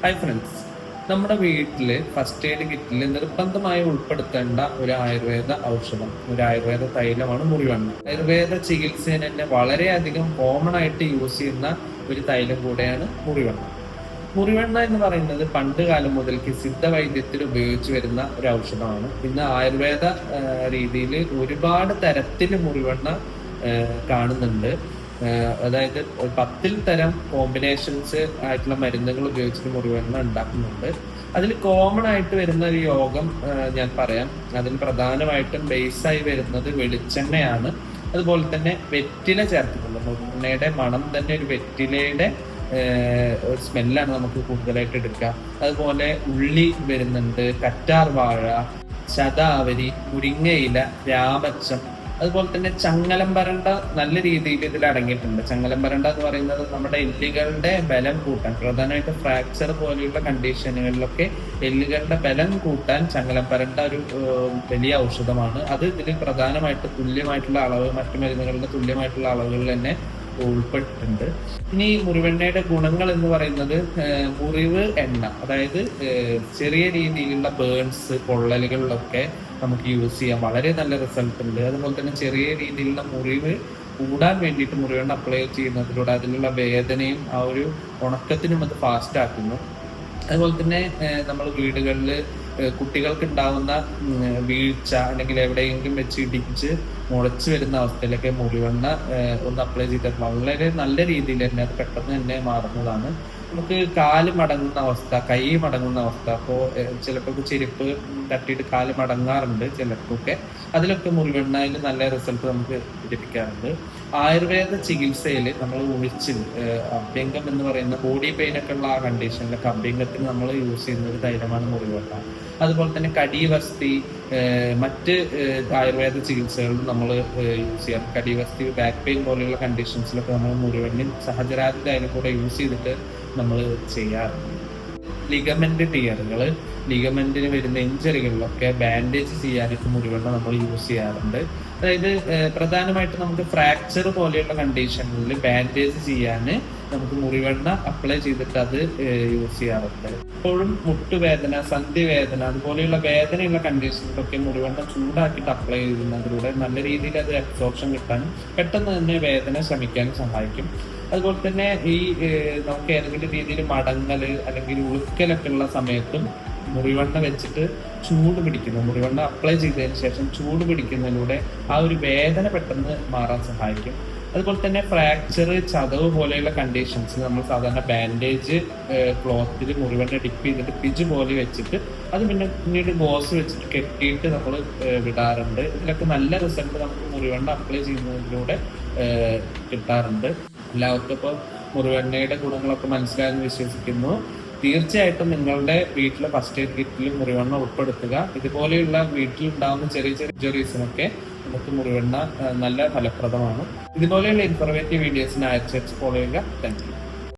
Hi friends, നമ്മുടെ വീട്ടിൽ first aid കിറ്റിൽ നിർബന്ധമായി ഉൾപ്പെടുത്തേണ്ട ഒരു ആയുർവേദ ഔഷധം, ഒരു ആയുർവേദ തൈലമാണ് മുറിവെണ്ണ. ആയുർവേദ ചികിത്സയിൽ തന്നെ വളരെയധികം കോമൺ ആയിട്ട് യൂസ് ചെയ്യുന്ന ഒരു തൈലം കൂടെയാണ് മുറിവെണ്ണ. മുറിവെണ്ണ എന്ന് പറയുന്നത് പണ്ട് കാലം മുതൽക്ക് സിദ്ധവൈദ്യത്തിൽ ഉപയോഗിച്ചു വരുന്ന ഒരു ഔഷധമാണ്. ഇന്ന് ആയുർവേദ രീതിയിൽ ഒരുപാട് തരത്തിൽ മുറിവെണ്ണ കാണുന്നുണ്ട്. അതായത് 10 തരം കോമ്പിനേഷൻസ് ആയിട്ടുള്ള മരുന്നുകൾ ഉപയോഗിച്ചിട്ട് മുറിവെണ്ണ ഉണ്ടാക്കുന്നുണ്ട്. അതിൽ കോമൺ ആയിട്ട് വരുന്ന ഒരു യോഗം ഞാൻ പറയാം. അതിൽ പ്രധാനമായിട്ടും ബേസായി വരുന്നത് വെളിച്ചെണ്ണയാണ്. അതുപോലെ തന്നെ വെറ്റില ചേർക്കുന്നുണ്ട്. മുറിവെണ്ണയുടെ മണം തന്നെ ഒരു വെറ്റിലയുടെ ഒരു സ്മെല്ലാണ് നമുക്ക് കൂടുതലായിട്ട് എടുക്കുക. അതുപോലെ ഉള്ളി വരുന്നുണ്ട്, കറ്റാർ വാഴ, ശതാവരി, മുരിങ്ങയില, രാമച്ചം, അതുപോലെ തന്നെ ചങ്ങലം പരണ്ട നല്ല രീതിയിൽ ഇതിൽ അടങ്ങിയിട്ടുണ്ട്. ചങ്ങലം പരണ്ട എന്ന് പറയുന്നത് നമ്മുടെ എല്ലുകളുടെ ബലം കൂട്ടാൻ, പ്രധാനമായിട്ട് ഫ്രാക്ചർ പോലെയുള്ള കണ്ടീഷനുകളിലൊക്കെ എല്ലുകളുടെ ബലം കൂട്ടാൻ ചങ്ങലം പരണ്ട ഒരു വലിയ ഔഷധമാണ്. അത് ഇതിൽ പ്രധാനമായിട്ട് തുല്യമായിട്ടുള്ള അളവ്, മറ്റു മരുന്നുകളുടെ തുല്യമായിട്ടുള്ള അളവുകളിൽ തന്നെ ഉൾപ്പെട്ടിട്ടുണ്ട്. ഇനി മുറിവെണ്ണയുടെ ഗുണങ്ങൾ എന്ന് പറയുന്നത് മുറിവ് എണ്ണ, അതായത് ചെറിയ രീതിയിലുള്ള ബേൺസ്, പൊള്ളലുകളിലൊക്കെ നമുക്ക് യൂസ് ചെയ്യാം. വളരെ നല്ല റിസൾട്ട് ഉണ്ട്. അതുപോലെ തന്നെ ചെറിയ രീതിയിലുള്ള മുറിവ് കൂടാൻ വേണ്ടിയിട്ട് മുറിവെണ്ണ അപ്ലൈ ചെയ്യുന്നതിലൂടെ അതിലുള്ള വേദനയും ആ ഒരു ഉണക്കത്തിനും അത് ഫാസ്റ്റ് ആക്കുന്നു. അതുപോലെ തന്നെ നമ്മൾ വീടുകളിൽ കുട്ടികൾക്ക് ഉണ്ടാവുന്ന വീഴ്ച അല്ലെങ്കിൽ എവിടെയെങ്കിലും വെച്ച് ഇടിച്ച് മുളച്ച് വരുന്ന അവസ്ഥയിലൊക്കെ മുറിവെണ്ണ ഒന്ന് അപ്ലൈ ചെയ്താൽ വളരെ നല്ല രീതിയിൽ തന്നെ അത് പെട്ടെന്ന് തന്നെ മാറുന്നതാണ്. നമുക്ക് കാല് മടങ്ങുന്ന അവസ്ഥ, കൈ മടങ്ങുന്ന അവസ്ഥ, അപ്പോൾ ചിലപ്പോൾ ചെരുപ്പ് തട്ടിയിട്ട് കാല് മടങ്ങാറുണ്ട് ചിലർക്കൊക്കെ. അതിലൊക്കെ മുറിവെണ്ണയിൽ നല്ല റിസൾട്ട് നമുക്ക് ലഭിക്കാറുണ്ട്. ആയുർവേദ ചികിത്സയിൽ നമ്മൾ ഒഴിച്ചിൽ അഭ്യംഗം എന്ന് പറയുന്ന ബോഡി പെയിൻ ഒക്കെ ഉള്ള ആ കണ്ടീഷനിലൊക്കെ അഭ്യംഗത്തിന് നമ്മൾ യൂസ് ചെയ്യുന്ന ഒരു തൈലമാണ് മുറിവെണ്ണ. അതുപോലെ തന്നെ കടിവസ്തി, മറ്റ് ആയുർവേദ ചികിത്സകളിൽ നമ്മൾ യൂസ് ചെയ്യാം. കടിവസ്തി, ബാക്ക് പെയിൻ പോലെയുള്ള കണ്ടീഷൻസിലൊക്കെ നമ്മൾ മുറിവെണ്ണയും സഹചരാതി തൈലം കൂടെ യൂസ് ചെയ്തിട്ട് നമ്മൾ ചെയ്യാറുണ്ട്. ലിഗമെന്റ് ടിയറുകൾ, ലിഗമെന്റിന് വരുന്ന ഇഞ്ചറികളിലൊക്കെ ബാൻഡേജ് ചെയ്യാനായിട്ട് മുറിവെണ്ണ നമ്മൾ യൂസ് ചെയ്യാറുണ്ട്. അതായത് പ്രധാനമായിട്ട് നമുക്ക് ഫ്രാക്ചർ പോലെയുള്ള കണ്ടീഷനിൽ ബാൻഡേജ് ചെയ്യാൻ നമുക്ക് മുറിവെണ്ണ അപ്ലൈ ചെയ്തിട്ട് അത് യൂസ് ചെയ്യാറുണ്ട്. എപ്പോഴും മുട്ടുവേദന, സന്ധിവേദന, അതുപോലെയുള്ള വേദനയുള്ള കണ്ടീഷനിലൊക്കെ മുറിവെണ്ണ ചൂടാക്കിയിട്ട് അപ്ലൈ ചെയ്യുന്നതിലൂടെ നല്ല രീതിയിൽ അത് അബ്സോർപ്ഷൻ കിട്ടാനും പെട്ടെന്ന് തന്നെ വേദന ശമിക്കാനും സഹായിക്കും. അതുപോലെ തന്നെ ഈ നമുക്ക് ഏതെങ്കിലും രീതിയിൽ മടങ്ങല് അല്ലെങ്കിൽ ഉളുക്കലൊക്കെ ഉള്ള സമയത്തും മുറിവെണ്ണ വെച്ചിട്ട് ചൂട് പിടിക്കുന്നു, മുറിവെണ്ണ അപ്ലൈ ചെയ്തതിന് ശേഷം ചൂട് പിടിക്കുന്നതിലൂടെ ആ ഒരു വേദന പെട്ടെന്ന് മാറാൻ സഹായിക്കും. അതുപോലെ തന്നെ ഫ്രാക്ചർ, ചതവ് പോലെയുള്ള കണ്ടീഷൻസ് നമ്മൾ സാധാരണ ബാൻഡേജ് ക്ലോത്തിൽ മുറിവെണ്ണ ഡിപ്പ് ചെയ്തിട്ട് പിജ് പോലെ വെച്ചിട്ട് അത് പിന്നീട് ഗോസ് വെച്ചിട്ട് കെട്ടിയിട്ട് നമ്മൾ വിടാറുണ്ട്. ഇതിലൊക്കെ നല്ല റിസൾട്ട് നമുക്ക് മുറിവെണ്ണ അപ്ലൈ ചെയ്യുന്നതിലൂടെ കിട്ടാറുണ്ട്. എല്ലാവർക്കും ഇപ്പോൾ മുറിവെണ്ണയുടെ ഗുണങ്ങളൊക്കെ മനസ്സിലായെന്ന് വിശ്വസിക്കുന്നു. തീർച്ചയായിട്ടും നിങ്ങളുടെ വീട്ടിലെ ഫസ്റ്റ് എയ്ഡ് കിറ്റിൽ മുറിവെണ്ണ ഉൾപ്പെടുത്തുക. ഇതുപോലെയുള്ള വീട്ടിലുണ്ടാകുന്ന ചെറിയ ചെറിയ ഇഞ്ചുറീസിനൊക്കെ നമുക്ക് മുറിവെണ്ണ നല്ല ഫലപ്രദമാണ്. ഇതുപോലെയുള്ള ഇൻഫോർമേറ്റീവ് വീഡിയോസിന് അയച്ചു ഫോളോ ചെയ്യുക. Thank you.